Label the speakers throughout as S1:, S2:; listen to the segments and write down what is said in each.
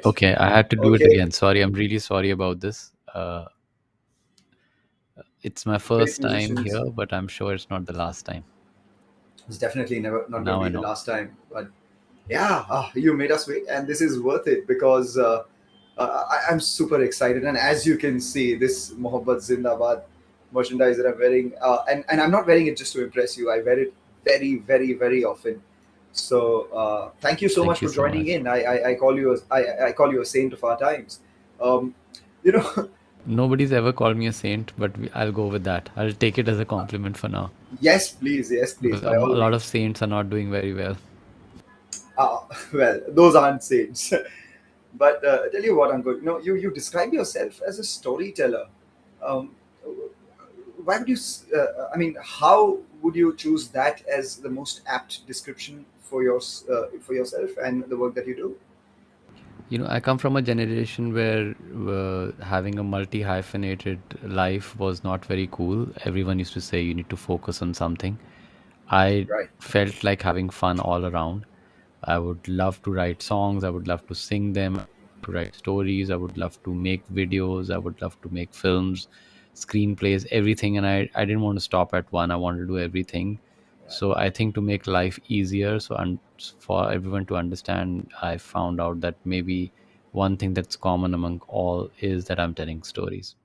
S1: Okay, I had to do it
S2: Okay,
S1: again. Sorry, I'm really sorry about this. It's my
S2: great
S1: first time
S2: musicians.
S1: here, but I'm sure it's not the last time.
S2: It's definitely never not going
S1: Now
S2: to
S1: I
S2: be the
S1: know.
S2: last time. But yeah, you made us wait, and this is worth it because I'm super excited. And as you can see, this Mohabbat Zindabad merchandise that I'm wearing, and I'm not wearing it just to impress you. I wear it very, very, very often. So thank you so much
S1: Thank you
S2: for
S1: so
S2: joining
S1: much.
S2: in. I call you I call you a saint of our times. Um, you know,
S1: Nobody's ever called me a saint, but I'll go with that. I'll take it as a compliment for now
S2: yes, please,
S1: because
S2: by
S1: a
S2: all
S1: lot of
S2: means.
S1: saints are not doing very well.
S2: Uh, well, those aren't saints. But I tell you what, Ankur, you describe yourself as a storyteller. Um, why would you? I mean, how would you choose that as the most apt description for yourself and the work that you do?
S1: I come from a generation where having a multi hyphenated life was not very cool. Everyone used to say you need to focus on something. I
S2: Right.
S1: felt like having fun all around. I would love to write songs. I would love to sing them, to write stories. I would love to make videos. I would love to make films, screenplays, everything. And I didn't want to stop at one. I wanted to do everything.
S2: Right.
S1: So I think to make life easier, for everyone to understand, I found out that maybe one thing that's common among all is that I'm telling stories.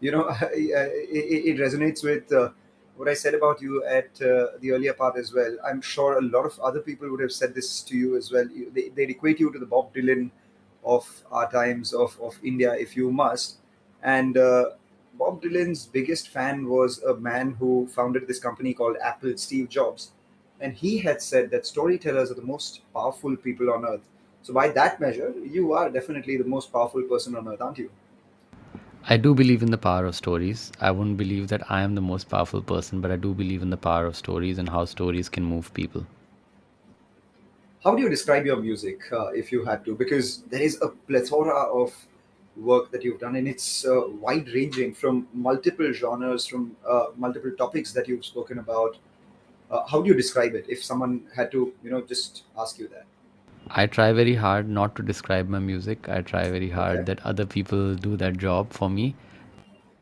S2: It resonates with what I said about you at the earlier part as well. I'm sure a lot of other people would have said this to you as well. They'd equate you to the Bob Dylan of our times of India, if you must. And Bob Dylan's biggest fan was a man who founded this company called Apple, Steve Jobs. And he had said that storytellers are the most powerful people on earth. So, by that measure, you are definitely the most powerful person on earth, aren't you?
S1: I do believe in the power of stories. I wouldn't believe that I am the most powerful person, but I do believe in the power of stories and how stories can move people.
S2: How do you describe your music if you had to? Because there is a plethora of work that you've done, and it's wide ranging from multiple genres, from multiple topics that you've spoken about. How do you describe it if someone had to, just ask you that?
S1: I try very hard not to describe my music. I try very hard
S2: Okay.
S1: that other people do that job for me.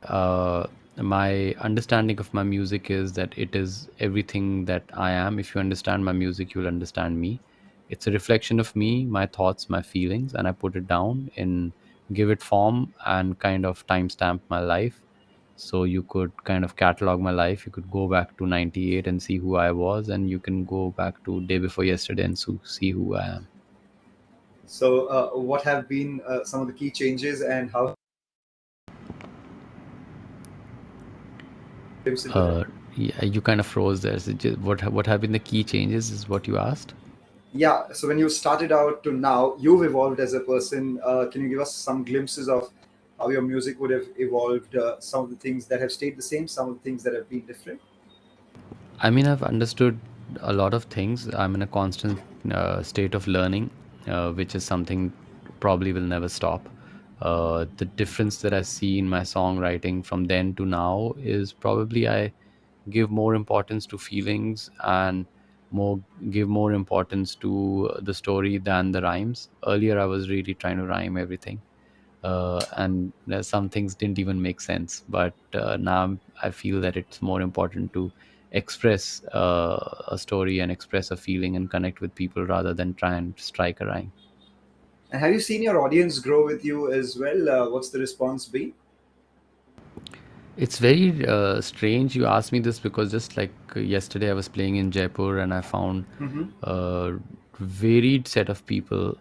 S1: Uh, my understanding of my music is that it is everything that I am. If you understand my music, you'll understand me. It's a reflection of me, my thoughts, my feelings, and I put it down and give it form and kind of timestamp my life. So you could kind of catalog my life. You could go back to 98 and see who I was, and you can go back to day before yesterday and see who I am.
S2: So, what have been some of the key changes, and how lives into that?
S1: Yeah, you kind of froze there. So what have been the key changes is what you asked.
S2: Yeah. So, when you started out to now, you've evolved as a person. Can you give us some glimpses of how your music would have evolved? Some of the things that have stayed the same, some of the things that have been different.
S1: I mean, I've understood a lot of things. I'm in a constant state of learning, which is something probably will never stop. The difference that I see in my songwriting from then to now is probably I give more importance to feelings and more give more importance to the story than the rhymes. Earlier, I was really trying to rhyme everything, and some things didn't even make sense. But now I feel that it's more important to express a story and express a feeling and connect with people rather than try and strike a rhyme.
S2: And have you seen your audience grow with you as well? What's the response been?
S1: It's very strange you asked me this because just like yesterday I was playing in Jaipur and I found
S2: Hmm.
S1: a varied set of people,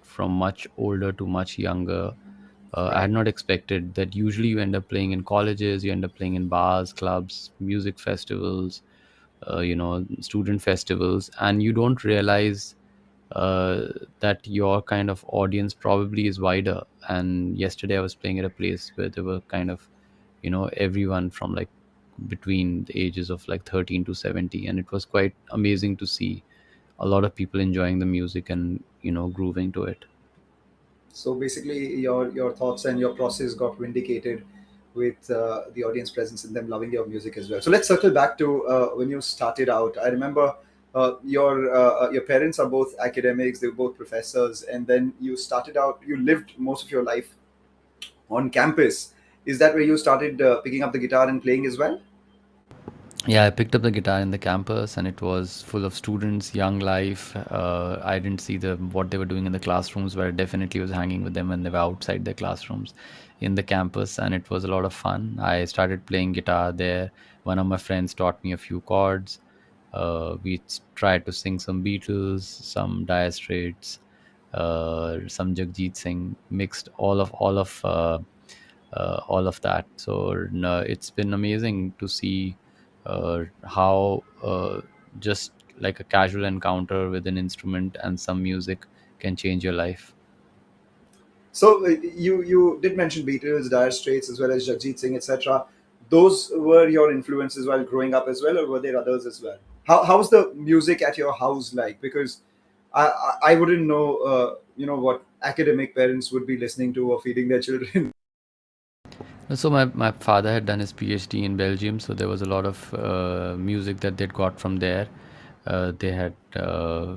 S1: from much older to much younger. I had
S2: Right.
S1: not expected that. Usually you end up playing in colleges, you end up playing in bars, clubs, music festivals, student festivals, and you don't realize uh, that your kind of audience probably is wider. And yesterday I was playing at a place where there were kind of, everyone from like between the ages of like 13 to 70, and it was quite amazing to see a lot of people enjoying the music and grooving to it.
S2: So basically, your thoughts and your process got vindicated with the audience presence and them loving your music as well. So let's circle back to when you started out. I remember your parents are both academics, they were both professors, and then you started out, you lived most of your life on campus. Is that where you started picking up the guitar and playing as well?
S1: Yeah, I picked up the guitar in the campus, and it was full of students, young life. I didn't see the what they were doing in the classrooms, but I definitely was hanging with them when they were outside their classrooms in the campus, and it was a lot of fun. I started playing guitar there. One of my friends taught me a few chords. We tried to sing some Beatles, some Dire Straits, some Jagjit Singh, mixed all of that. So no, it's been amazing to see how just like a casual encounter with an instrument and some music can change your life.
S2: So you did mention Beatles, Dire Straits, as well as Jagjit Singh, etc. Those were your influences while growing up as well, or were there others as well? How's the music at your house like? Because I wouldn't know what academic parents would be listening to or feeding their children.
S1: So my father had done his PhD in Belgium, so there was a lot of music that they'd got from there. They had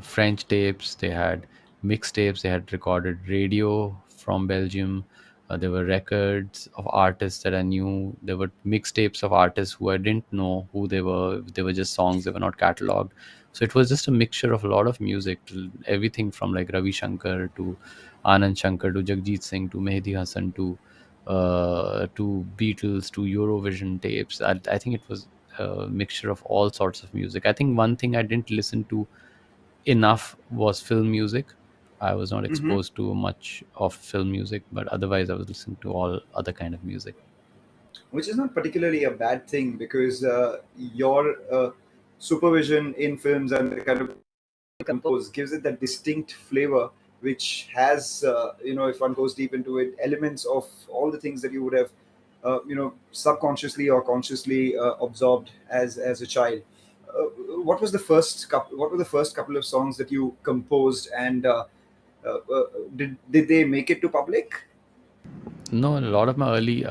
S1: French tapes, they had mixtapes, they had recorded radio from Belgium. There were records of artists that I knew. There were mixtapes of artists who I didn't know who they were. They were just songs, they were not cataloged. So it was just a mixture of a lot of music, everything from like Ravi Shankar to Anand Shankar to Jagjit Singh to Mehdi Hassan to Beatles to Eurovision tapes. I think it was a mixture of all sorts of music. I think one thing I didn't listen to enough was film music. I was not
S2: Hmm.
S1: exposed to much of film music, but otherwise I was listening to all other kind of music.
S2: Which is not particularly a bad thing, because your supervision in films and the kind of compose gives it that distinct flavor, which has if one goes deep into it, elements of all the things that you would have subconsciously or consciously absorbed as a child. What were the first couple of songs that you composed, and did they make it to public?
S1: No, a lot of my early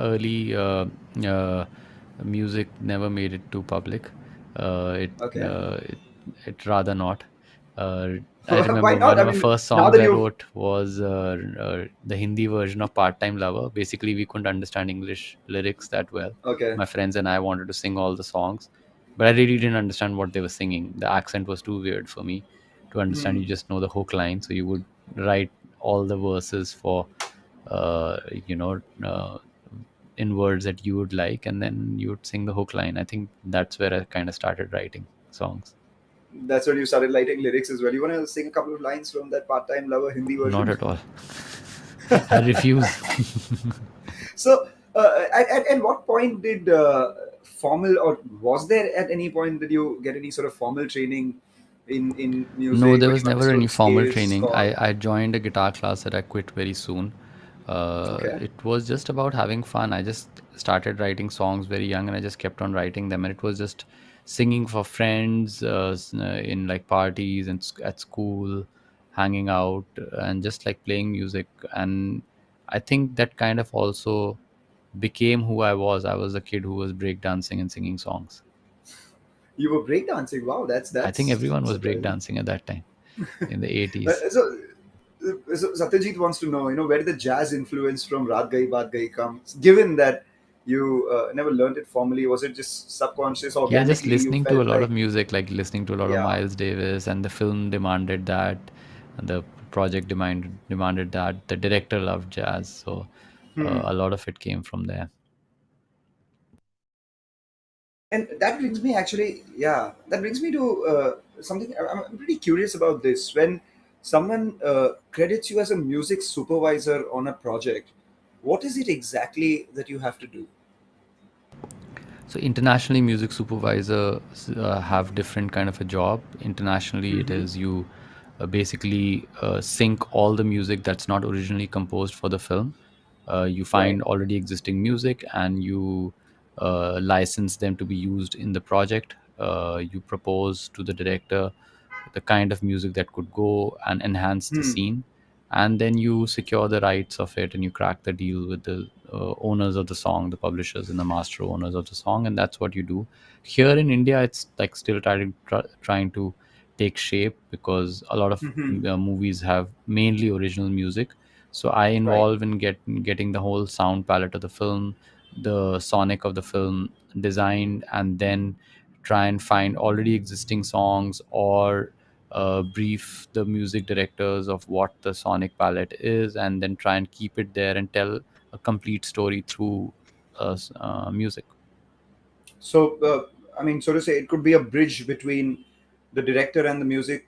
S1: music never made it to public. Uh, it,
S2: Okay.
S1: uh, it it rather not. Uh, I
S2: Why
S1: remember
S2: not?
S1: one
S2: I
S1: of the
S2: mean,
S1: first
S2: now
S1: songs
S2: that
S1: I
S2: you've
S1: wrote was the Hindi version of Part Time Lover. Basically, we couldn't understand English lyrics that well.
S2: okay.
S1: My friends and I wanted to sing all the songs, but I really didn't understand what they were singing. The accent was too weird for me to understand.
S2: Hmm.
S1: You just know the hook line, so you would write all the verses for uh, you know uh, in words that you would like, and then you would sing the hook line. I think that's where I kind of started writing songs.
S2: That's when you started writing lyrics as well. You want to sing a couple of lines from that part-time lover Hindi
S1: Not
S2: version?
S1: at all. I refuse.
S2: So, at what point did formal, or was there at any point did you get any sort of formal training in
S1: No,
S2: music
S1: there
S2: when
S1: was
S2: you
S1: never any
S2: understood
S1: formal
S2: scales,
S1: training.
S2: chord?
S1: I joined a guitar class that I quit very soon.
S2: Okay.
S1: It was just about having fun. I just started writing songs very young, and I just kept on writing them. And it was just singing for friends in like parties and at school, hanging out, and just like playing music. And I think that kind of also became who I was. I was a kid who was breakdancing and singing songs.
S2: You were breakdancing. Wow,
S1: I think
S2: that's
S1: everyone was
S2: surprising.
S1: breakdancing at that time in the
S2: Uh,
S1: 80s.
S2: so, so Satyajit wants to know, where did the jazz influence from Raat Gai Baat Gai come? Given that you never learned it formally, was it just subconscious,
S1: Yeah, just
S2: organically? You
S1: listening to a
S2: felt
S1: lot of
S2: like,
S1: music, like listening to a lot of
S2: yeah.
S1: Miles Davis, and the film demanded that, and the project demanded that. The director loved jazz, so
S2: Hmm.
S1: a lot of it came from there.
S2: And that brings me, actually, yeah, that brings me to something I'm pretty curious about this. When someone credits you as a music supervisor on a project, what is it exactly that you have to do?
S1: So internationally, music supervisors have different kind of a job. Internationally, it
S2: Hmm.
S1: is you basically sync all the music that's not originally composed for the film. You
S2: Right.
S1: find already existing music, and you license them to be used in the project. You propose to the director the kind of music that could go and enhance the
S2: Hmm.
S1: scene, and then you secure the rights of it, and you crack the deal with the owners of the song, the publishers and the master owners of the song, and that's what you do. Here in India, it's like still trying to take shape, because a lot of
S2: Hmm.
S1: movies have mainly original music. So I
S2: Right.
S1: involve in getting the whole sound palette of the film, the sonic of the film designed, and then try and find already existing songs, or brief the music directors of what the sonic palette is, and then try and keep it there and tell a complete story through music.
S2: So, I mean, so to say, it could be a bridge between the director and the music.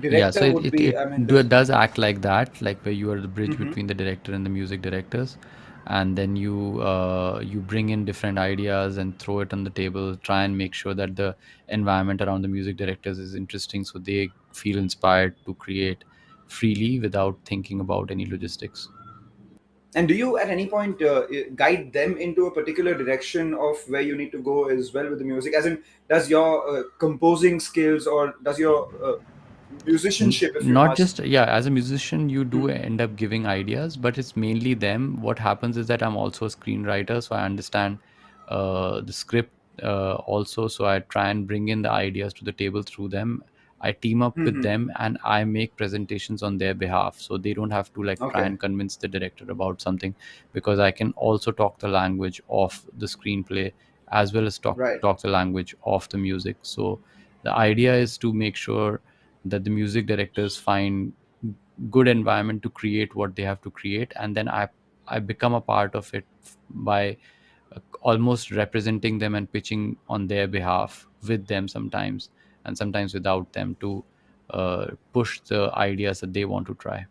S1: Yeah, so
S2: Director would be, I mean,
S1: it does act like that, like where you are the bridge
S2: hmm
S1: between the director and the music directors, and then you bring in different ideas and throw it on the table, try and make sure that the environment around the music directors is interesting, so they feel inspired to create freely without thinking about any logistics.
S2: and do you at any point guide them into a particular direction of where you need to go as well with the music? As in, does your composing skills or does your musicianship, if you
S1: Not
S2: must?
S1: just, yeah, as a musician you do
S2: Mhm.
S1: end up giving ideas, but it's mainly them. What happens is that I'm also a screenwriter, so I understand the script also, so I try and bring in the ideas to the table through them. I team up with
S2: Mhm.
S1: them and I make presentations on their behalf, so they don't have to like try
S2: Okay,
S1: and convince the director about something, because I can also talk the language of the screenplay as well as
S2: right.
S1: talk the language of the music. So the idea is to make sure that the music directors find good environment to create what they have to create, and then I become a part of it by almost representing them and pitching on their behalf with them sometimes, and sometimes without them, to push the ideas that they want to try.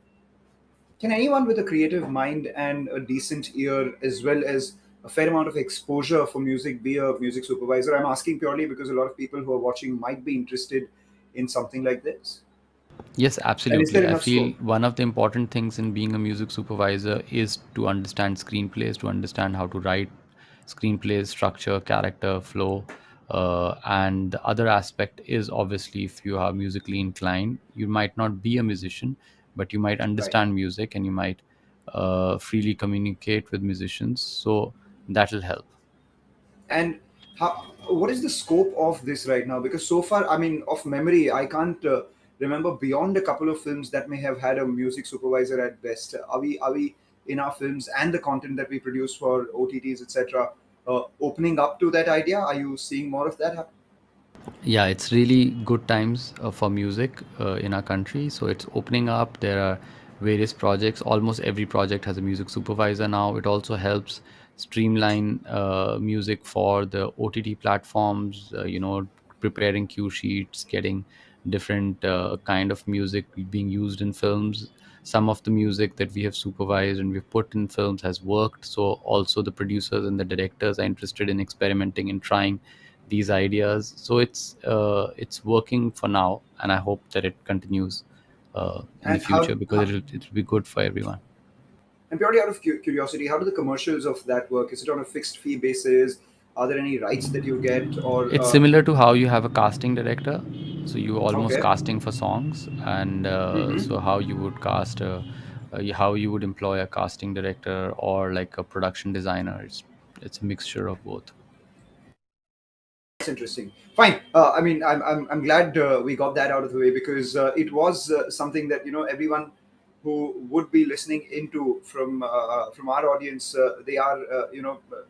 S2: Can anyone with a creative mind and a decent ear, as well as a fair amount of exposure for music, be a music supervisor? I'm asking purely because a lot of people who are watching might be interested in something like this.
S1: Yes,
S2: And is there
S1: absolutely. I
S2: enough
S1: feel
S2: scope?
S1: one of the important things in being a music supervisor is to understand screenplays, to understand how to write screenplays, structure, character, flow. And the other aspect is obviously, if you are musically inclined, you might not be a musician, but you might
S2: Right.
S1: understand music and you might freely communicate with musicians. So that'll help.
S2: And how, what is the scope of this right now? Because so far, I mean, of memory, I can't remember beyond a couple of films that may have had a music supervisor at best. Are we in our films and the content that we produce for OTTs, etc., opening up to that idea? Are you seeing more of that happen?
S1: Yeah, it's really good times for music in our country. So it's opening up. There are various projects. Almost every project has a music supervisor now. It also helps streamline music for the OTT platforms, preparing cue sheets, getting different kind of music being used in films. Some of the music that we have supervised and we've put in films has worked. So also the producers and the directors are interested in experimenting and trying these ideas. So it's working for now, and I hope that it continues in the
S2: And
S1: future, because it'll be good for everyone.
S2: and purely out of curiosity, how do the commercials of that work? Is it on a fixed fee basis? Are there any rights that you get, or
S1: It's similar to how you have a casting director, so you almost
S2: okay?
S1: casting for songs, and
S2: Mm-hmm.
S1: so how you would cast how you would employ a casting director or like a production designer. It's a mixture of both.
S2: That's interesting. Fine. I mean, I'm glad we got that out of the way because it was something that everyone who would be listening into from our audience, they are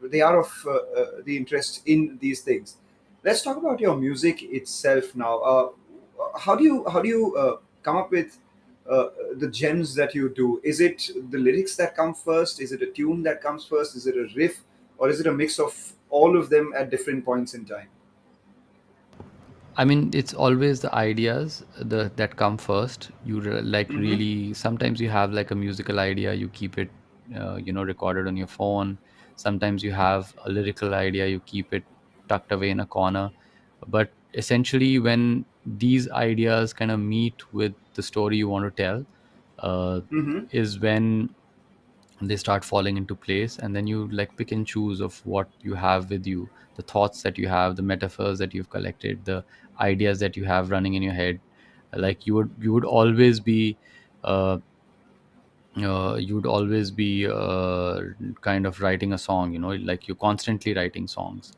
S2: they are of the interest in these things. Let's talk about your music itself now. How do you come up with the gems that you do? Is it the lyrics that come first? Is it a tune that comes first? Is it a riff, or is it a mix of all of them at different points in time?
S1: I mean, it's always the ideas that come first. Like
S2: Hmm.
S1: really, sometimes you have like a musical idea, you keep it, recorded on your phone. Sometimes you have a lyrical idea, you keep it tucked away in a corner. But essentially, when these ideas kind of meet with the story you want to tell, uh,
S2: Hmm.
S1: is when they start falling into place, and then you like pick and choose of what you have with you, the thoughts that you have, the metaphors that you've collected, the ideas that you have running in your head. Like you would always be uh, kind of writing a song, like you're constantly writing songs.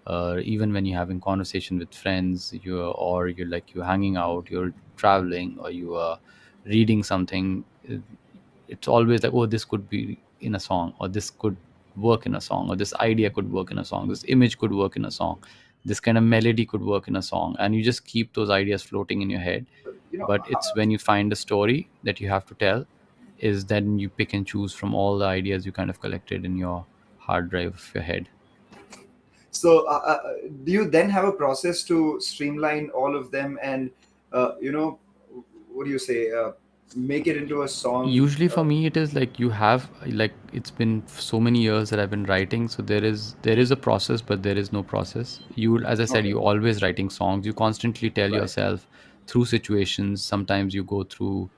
S1: even when you're having conversation with friends, you're hanging out, you're traveling, or you are reading something. It's always like, oh, this could be in a song, or this could work in a song, or this idea could work in a song, this image could work in a song, this kind of melody could work in a song, and you just keep those ideas floating in your head.
S2: You know,
S1: But it's when you find a story that you have to tell, is then you pick and choose from all the ideas you kind of collected in your hard drive of your head.
S2: so do you then have a process to streamline all of them and you know, what do you say, make it into a song?
S1: Usually for me it is like, you have, like, it's been so many years that I've been writing, so there is a process, but there is no process. You, as I said,
S2: Okay,
S1: you always writing songs, you constantly tell
S2: right,
S1: yourself through situations. Sometimes you go through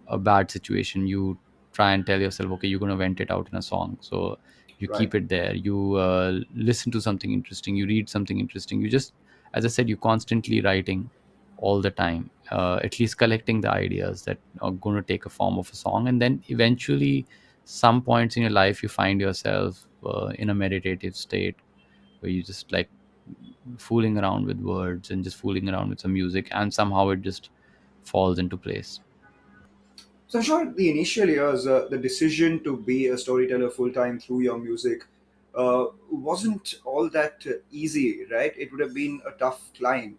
S1: a bad situation, you try and tell yourself, okay, you're going to vent it out in a song, so you
S2: right.
S1: keep it there. You listen to something interesting, you read something interesting, you just, as I said, you constantly writing all the time, at least collecting the ideas that are going to take a form of a song. And then eventually, some points in your life, you find yourself in a meditative state, where you just like fooling around with words and just fooling around with some music, and somehow it just falls into place.
S2: So I'm sure the initial years, the decision to be a storyteller full time through your music wasn't all that easy, right? It would have been a tough climb.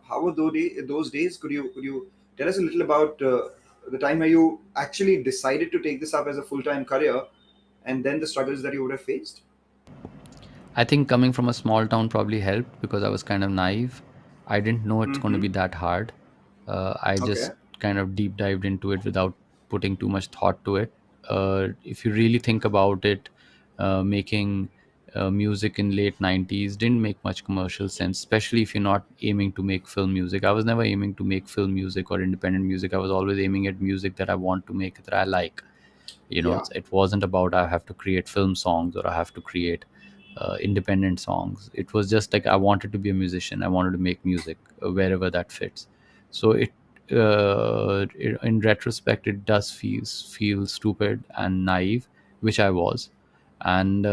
S2: How were those days? Could you tell us a little about the time where you actually decided to take this up as a full time career, and then the struggles that you would have faced?
S1: I think coming from a small town probably helped, because I was kind of naive. I didn't know it's going to be
S2: Mm-hmm.
S1: that hard. I
S2: Okay.
S1: just kind of deep dived into it without putting too much thought to it. If you really think about it, making music in late 90s didn't make much commercial sense, especially if you're not aiming to make film music. I was never aiming to make film music or independent music. I was always aiming at music that I want to make, that I like.
S2: Yeah.
S1: It wasn't about I have to create film songs or I have to create independent songs. It was just like, I wanted to be a musician, I wanted to make music wherever that fits. So in retrospect, it does feel stupid and naive, which I was. And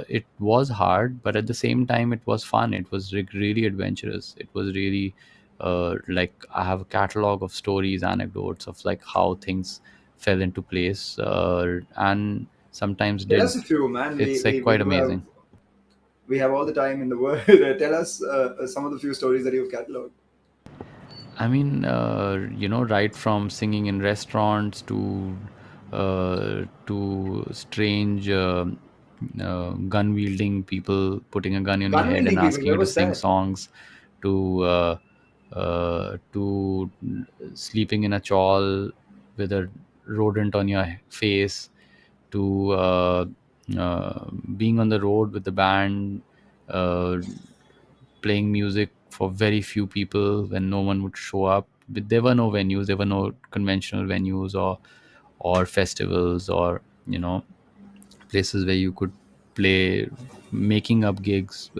S1: it was hard, but at the same time it was fun. It was really adventurous. It was really like, I have a catalog of stories, anecdotes of like how things fell into place, and sometimes
S2: Tell us a
S1: didn't.
S2: few, man.
S1: It's like
S2: We
S1: quite
S2: do have
S1: amazing.
S2: we have all the time in the world. Tell us some of the few stories that you've cataloged.
S1: I mean, right from singing in restaurants to strange gun wielding people putting a gun on your
S2: Gun
S1: head and
S2: wielding people.
S1: asking
S2: Where
S1: you to
S2: was
S1: sing
S2: that?
S1: songs, to sleeping in a chawl with a rodent on your face, to being on the road with the band, uh, playing music for very few people when no one would show up. But there were no venues, there were no conventional venues or festivals, or places where you could play, making up gigs,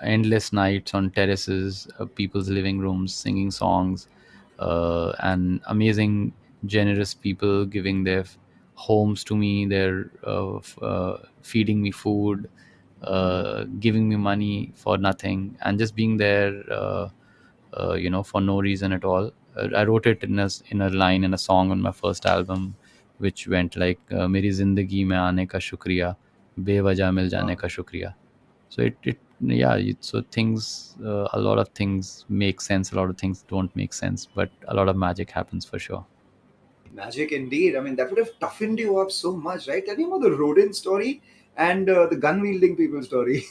S1: endless nights on terraces, people's living rooms, singing songs, and amazing, generous people giving their homes to me, their feeding me food, giving me money for nothing, and just being there, for no reason at all. I wrote it in a line in a song on my first album, which went like, "मेरी जिंदगी में आने का शुक्रिया, बेवजह मिल जाने
S2: Wow.
S1: का शुक्रिया." So so things, a lot of things make sense, a lot of things don't make sense, but a lot of magic happens for sure.
S2: Magic indeed. I mean, that would have toughened you up so much, right? Tell me about the rodent story and the gun wielding people story.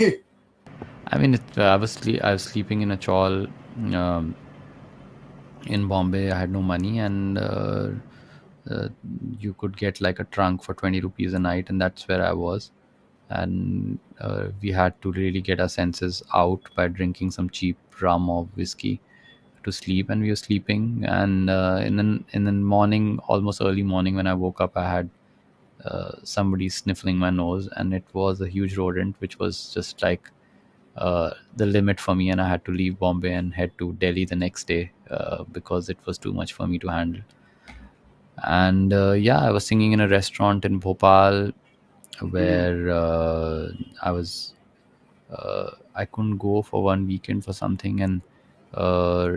S1: I mean, I was sleeping in a chawl, um, in Bombay. I had no money, and uh, you could get like a trunk for 20 rupees a night, and that's where I was. And we had to really get our senses out by drinking some cheap rum or whiskey to sleep. And we were sleeping, and in the morning, almost early morning, when I woke up, I had somebody sniffling my nose, and it was a huge rodent, which was just like the limit for me, and I had to leave Bombay and head to Delhi the next day, because it was too much for me to handle. And yeah, I was singing in a restaurant in Bhopal,
S2: Hmm.
S1: where I was. I couldn't go for one weekend for something, and uh,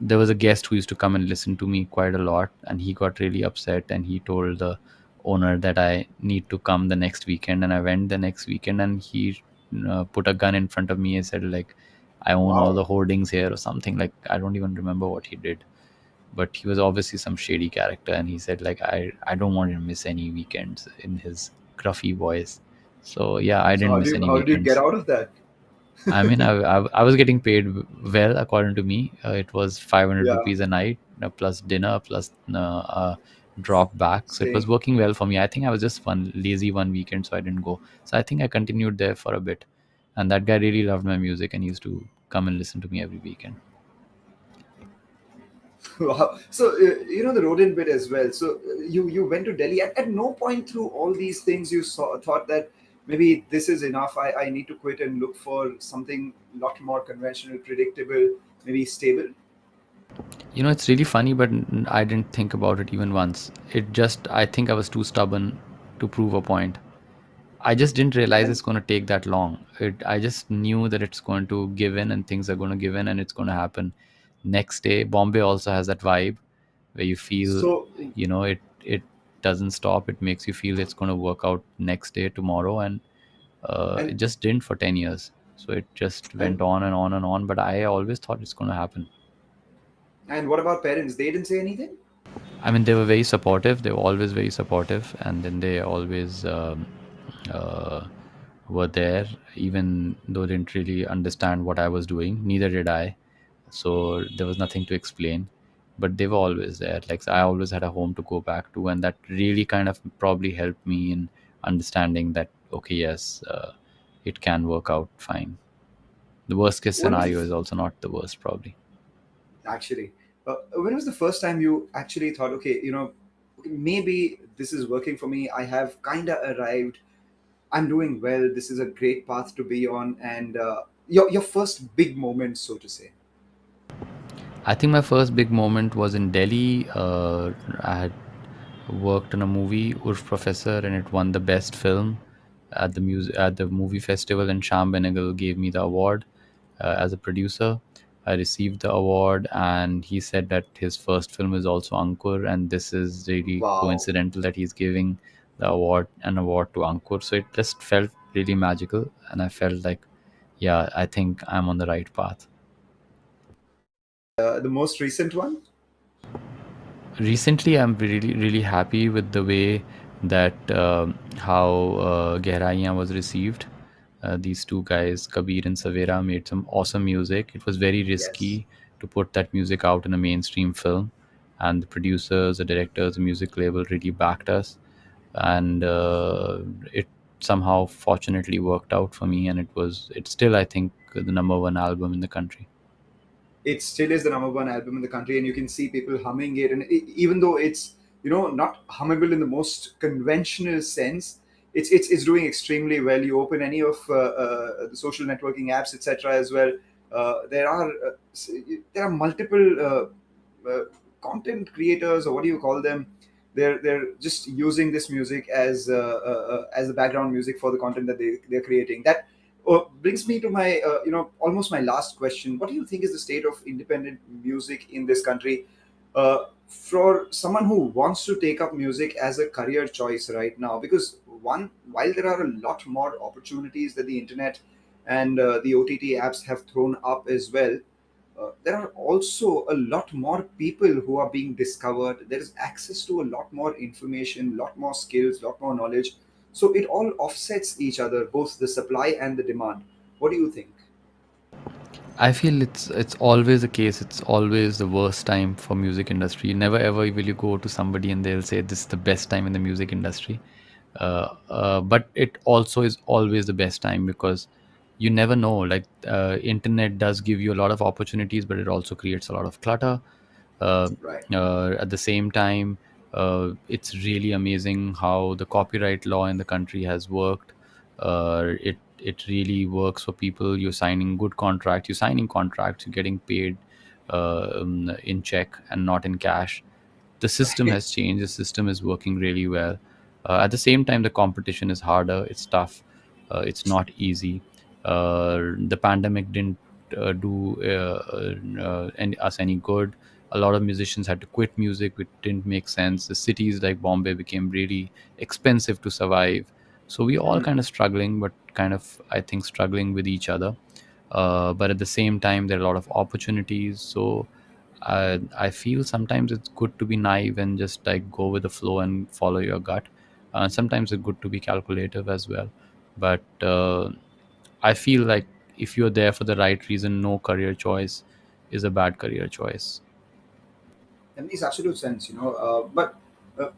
S1: there was a guest who used to come and listen to me quite a lot, and he got really upset, and he told the owner that I need to come the next weekend. And I went the next weekend, and he put a gun in front of me and said like, I own all
S2: Wow.
S1: the hoardings here or something. Like, I don't even remember what he did, but he was obviously some shady character, and he said like, I don't want you to miss any weekends, in his gruffy voice. So yeah, I
S2: So
S1: didn't miss any
S2: how did you get
S1: weekends.
S2: out of that?
S1: I mean, I was getting paid well, according to me. It was 500
S2: Yeah,
S1: rupees a night, plus dinner, plus drop back. So it was
S2: staying.
S1: working well for me. I think I was just one lazy one weekend, so I didn't go. So I think I continued there for a bit. And that guy really loved my music and used to come and listen to me every weekend.
S2: Wow. So the rodent bit as well. So you went to Delhi. At no point through all these things you saw thought that maybe this is enough. I need to quit and look for something a lot more conventional, predictable, maybe stable.
S1: It's really funny, but I didn't think about it even once. I think I was too stubborn to prove a point. I just didn't realize
S2: And
S1: it's going to take that long. I just knew that it's going to give in, and things are going to give in, and it's going to happen next day. Bombay also has that vibe where you feel,
S2: so
S1: it doesn't stop. It makes you feel it's going to work out next day, tomorrow, and
S2: and
S1: it just didn't for 10 years. So it just
S2: and
S1: went on and on and on. But I always thought it's going to happen.
S2: and what about parents? They didn't say anything.
S1: I mean, they were very supportive. They were always very supportive, and then they always uh, were there, even though they didn't really understand what I was doing. Neither did I, so there was nothing to explain. But they were always there. Like, I always had a home to go back to, and that really kind of probably helped me in understanding that, okay, yes, it can work out fine. The worst case
S2: When was the
S1: scenario is also not the worst, probably.
S2: actually when was the first time you actually thought, okay, okay, maybe this is working for me. I have kind of arrived. I'm doing well. This is a great path to be on. And your first big moment, so to say.
S1: I think my first big moment was in Delhi. I had worked on a movie, Urf Professor, and it won the best film at the movie festival. And Sham Benegal gave me the award as a producer. I received the award, and he said that his first film is also Ankur, and this is really
S2: Wow.
S1: coincidental that he's giving an award to Ankur. So it just felt really magical, and I felt like, yeah, I think I'm on the right path.
S2: The most recent one.
S1: Recently, I'm really happy with the way that how Gehraiyan was received. These two guys, Kabir and Savera, made some awesome music. It was very
S2: Yes.
S1: risky to put that music out in a mainstream film, and the producers, the directors, the music label really backed us, and it somehow fortunately worked out for me, and it's still, I think, the number one album in the country.
S2: It still is the number one album in the country, and you can see people humming it. And even though it's not hummable in the most conventional sense, it's doing extremely well. You open any of the social networking apps, etc. as well. There are multiple content creators, or what do you call them? They're just using this music as the background music for the content that they're creating. That brings me to my almost my last question. What do you think is the state of independent music in this country? For someone who wants to take up music as a career choice right now, because while there are a lot more opportunities that the internet and the OTT apps have thrown up as well, there are also a lot more people who are being discovered. There is access to a lot more information, lot more skills, lot more knowledge. So it all offsets each other, both the supply and the demand. What do you think?
S1: I feel it's always the case. It's always the worst time for music industry. Never ever will you go to somebody and they'll say this is the best time in the music industry. But it also is always the best time, because you never know. Like, internet does give you a lot of opportunities, but it also creates a lot of clutter. uh,
S2: Right.
S1: at the same time, it's really amazing how the copyright law in the country has worked. It really works for people. You're signing good contracts. You're signing contracts. You're getting paid in check and not in cash. The system
S2: Right.
S1: has changed. The system is working really well. At the same time, the competition is harder. It's tough. It's not easy. The pandemic didn't do us any good. A lot of musicians had to quit music, which didn't make sense. The cities like Bombay became really expensive to survive. So we all kind of struggling, but kind of, I think, struggling with each other. But at the same time, there are a lot of opportunities. So I feel sometimes it's good to be naive and just like go with the flow and follow your gut. Sometimes it's good to be calculative as well. But I feel like if you're there for the right reason, no career choice is a bad career choice.
S2: That makes absolute sense, you know. But uh,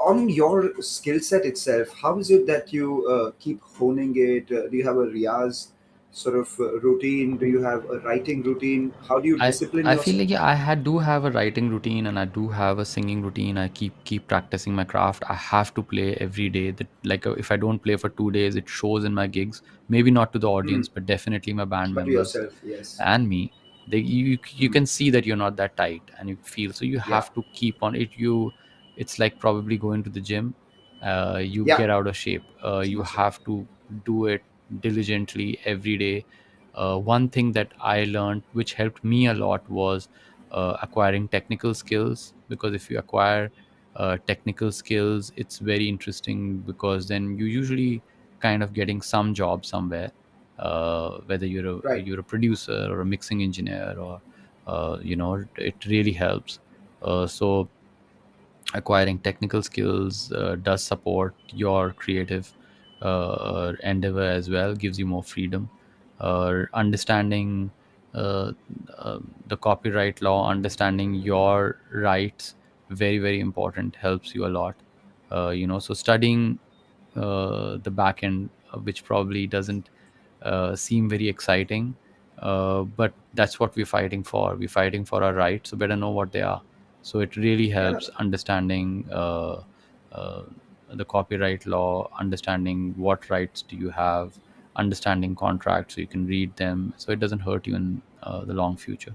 S2: on your skill set itself, how is it that you keep honing it? Do you have a riyaz sort of routine? Do you have a writing routine? How do you
S1: I
S2: discipline
S1: I feel like,
S2: yourself?
S1: yeah, do have a writing routine and I do have a singing routine. I keep practicing my craft. I have to play every day. That like if I don't play for 2 days, it shows in my gigs. Maybe not to the
S2: Hmm.
S1: audience, but definitely my band
S2: But to
S1: members
S2: yourself, yes.
S1: and me. You
S2: Hmm.
S1: can see that you're not that tight, and you feel so you
S2: Yeah.
S1: have to keep on it. It's like probably going to the gym. You
S2: Yeah.
S1: get out of shape.
S2: It's a
S1: You
S2: muscle.
S1: have to do it diligently every day. One thing that I learned, which helped me a lot, was acquiring technical skills. Because if you acquire technical skills, it's very interesting because then you usually kind of getting some job somewhere, whether
S2: Right.
S1: you're a producer or a mixing engineer, or it really helps. So acquiring technical skills does support your creative endeavor as well, gives you more freedom. Understanding uh, the copyright law, understanding your rights, very very important, helps you a lot. So studying the back end, which probably doesn't seem very exciting, but that's what we're fighting for. We're fighting for our rights, so better know what they are. So it really
S2: Yeah.
S1: helps understanding uh, the copyright law, understanding what rights do you have, understanding contracts so you can read them, so it doesn't hurt you in the long future.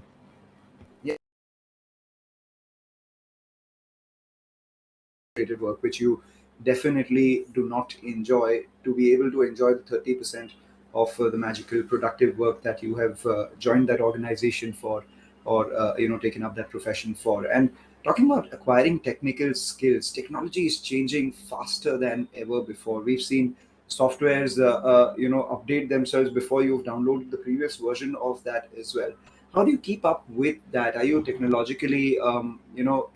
S2: Yeah. Creative work, which you definitely do not enjoy, to be able to enjoy the 30% of the magical productive work that you have joined that organization for, or taken up that profession for. And talking about acquiring technical skills, technology is changing faster than ever before. We've seen softwares update themselves before you've downloaded the previous version of that as well. How do you keep up with that? Are you technologically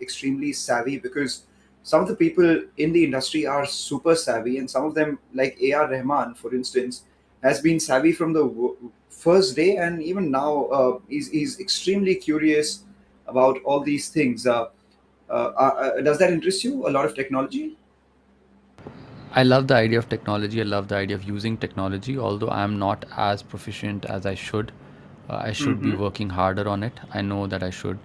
S2: extremely savvy? Because some of the people in the industry are super savvy, and some of them, like Ar Rahman for instance, has been savvy from the first day, and even now he's extremely curious about all these things. Does that interest you, a lot of technology?
S1: I love the idea of technology. I love the idea of using technology, although I'm not as proficient as I should. I should be
S2: Hmm.
S1: working harder on it. I know that I should.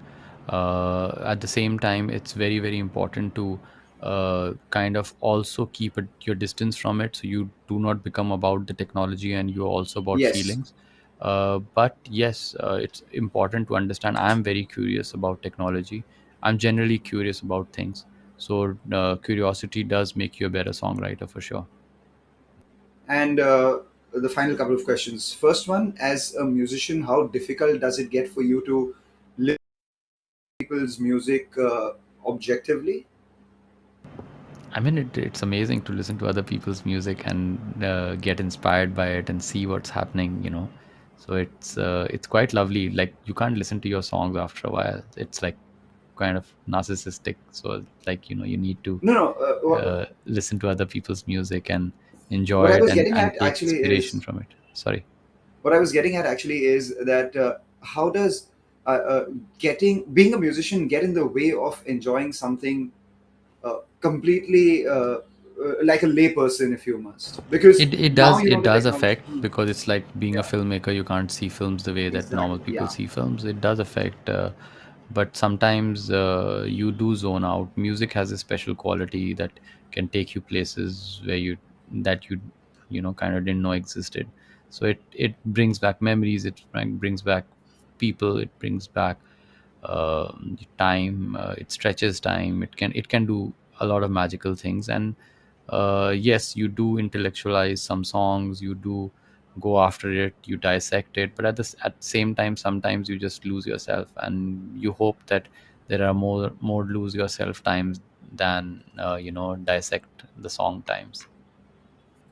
S1: At the same time, it's very, very important to kind of also keep your distance from it, so you do not become about the technology and you're also about
S2: Yes.
S1: feelings. But yes, it's important to understand. I'm very curious about technology. I'm generally curious about things. So curiosity does make you a better songwriter for sure.
S2: And the final couple of questions. First one, as a musician, how difficult does it get for you to listen to people's music objectively?
S1: I mean, it's amazing to listen to other people's music and get inspired by it and see what's happening. So it's quite lovely. Like you can't listen to your songs after a while. It's like kind of narcissistic. So like you need to
S2: No, no.
S1: listen to other people's music and enjoy
S2: What I
S1: it
S2: was
S1: and
S2: getting
S1: and
S2: at
S1: take
S2: actually
S1: inspiration
S2: is
S1: from it. Sorry.
S2: what I was getting at actually is that how does getting being a musician get in the way of enjoying something completely like a layperson, if you must, because
S1: It
S2: now
S1: does
S2: you know
S1: it
S2: the
S1: does
S2: technology.
S1: affect, because it's like being a
S2: Yeah,
S1: filmmaker, you can't see films the way that normal
S2: exactly.
S1: people
S2: Yeah.
S1: see films. It does affect, but sometimes you do zone out. Music has a special quality that can take you places where you kind of didn't know existed. So it brings back memories. It brings back people. It brings back time. It stretches time. It can do a lot of magical things. And yes, you do intellectualize some songs. You do go after it, you dissect it, but at the same time, sometimes you just lose yourself, and you hope that there are more lose yourself times than dissect the song times.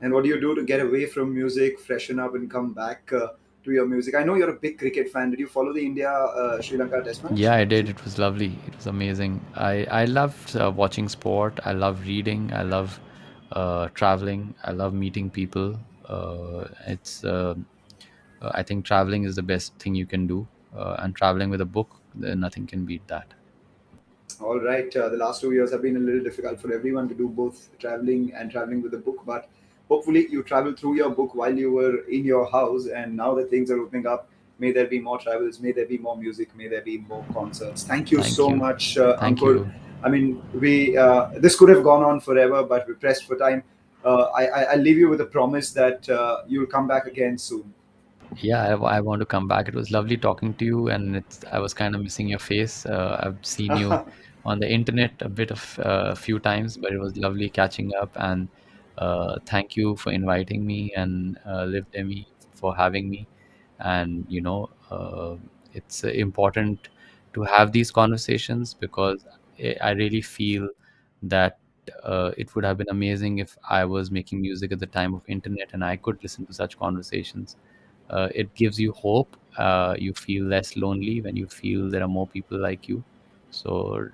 S2: And what do you do to get away from music, freshen up, and come back to your music? I know you're a big cricket fan. Did you follow the India Sri Lanka Test
S1: Yeah,
S2: match?
S1: I did. It was lovely. It was amazing. I loved watching sport. I love reading. I love traveling. I love meeting people. It's I think traveling is the best thing you can do, and traveling with a book, nothing can beat that.
S2: All right. The last 2 years have been a little difficult for everyone to do both traveling and traveling with a book, but hopefully you travel through your book while you were in your house. And now that things are opening up, may there be more travels, may there be more music, may there be more concerts. Thank you
S1: Thank
S2: so
S1: you.
S2: much,
S1: Thank
S2: Ankur.
S1: you.
S2: I mean, we this could have gone on forever, but we're pressed for time. I leave you with a promise that you'll come back again soon.
S1: Yeah, I want to come back. It was lovely talking to you, and I was kind of missing your face. I've seen you on the internet a few times, but it was lovely catching up. And thank you for inviting me, and LivDemy for having me. And it's important to have these conversations, because I really feel that it would have been amazing if I was making music at the time of internet and I could listen to such conversations. It gives you hope. You feel less lonely when you feel there are more people like you. So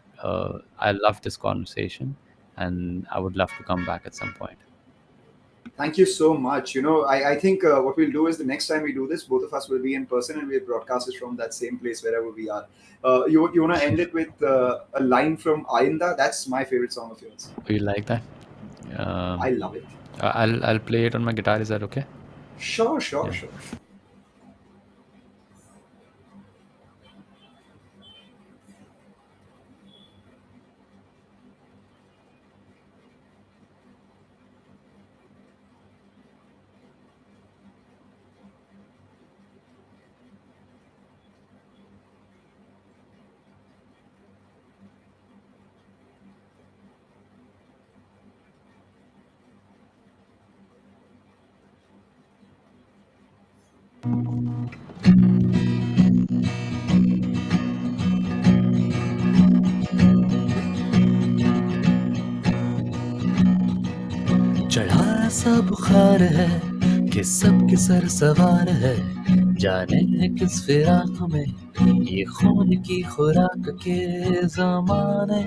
S1: I love this conversation, and I would love to come back at some point.
S2: Thank you so much. I think what we'll do is the next time we do this, both of us will be in person and we'll broadcast it from that same place wherever we are. You want to end it with a line from Ainda? That's my favorite song of yours.
S1: Do you like that?
S2: I
S1: Um,
S2: love it.
S1: I'll play it on my guitar. Is that okay?
S2: Sure, sure,
S1: Yeah.
S2: sure.
S1: चढ़ा सा बुखार है कि सबके sir सवार है, जाने है किस फिराक में ये खून की खुराक के जमाने,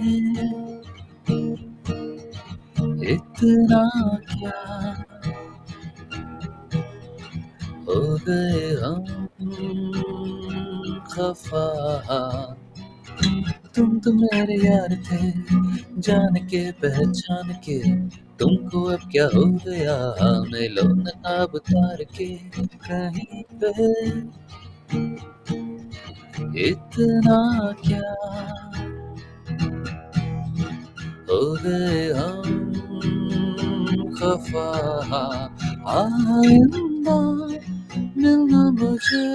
S1: इतना क्या हो गए हम खफा। तुम तो मेरे यार थे, जान के पहचान के, तुमको अब क्या हो गया, मैं लो नकाब उतार के कहीं पे, इतना क्या हो गए हम खफा। आइंदा मिलना मुझे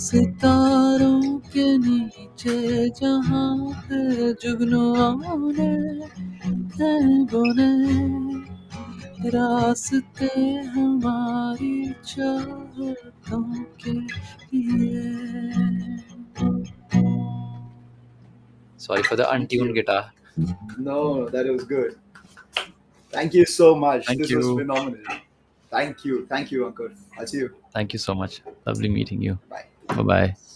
S1: सितारों के नीचे, जहाँ पे जुगनू ने हैं बुने रास्ते हमारी चाहतों के लिए। Sorry for the
S2: Thank
S1: untuned
S2: you.
S1: guitar.
S2: No, that was good. Thank you so much.
S1: Thank
S2: This was
S1: you.
S2: phenomenal. Thank you. Thank you, Ankur. I'll see you.
S1: Thank you so much. Lovely meeting you.
S2: Bye.
S1: Bye bye.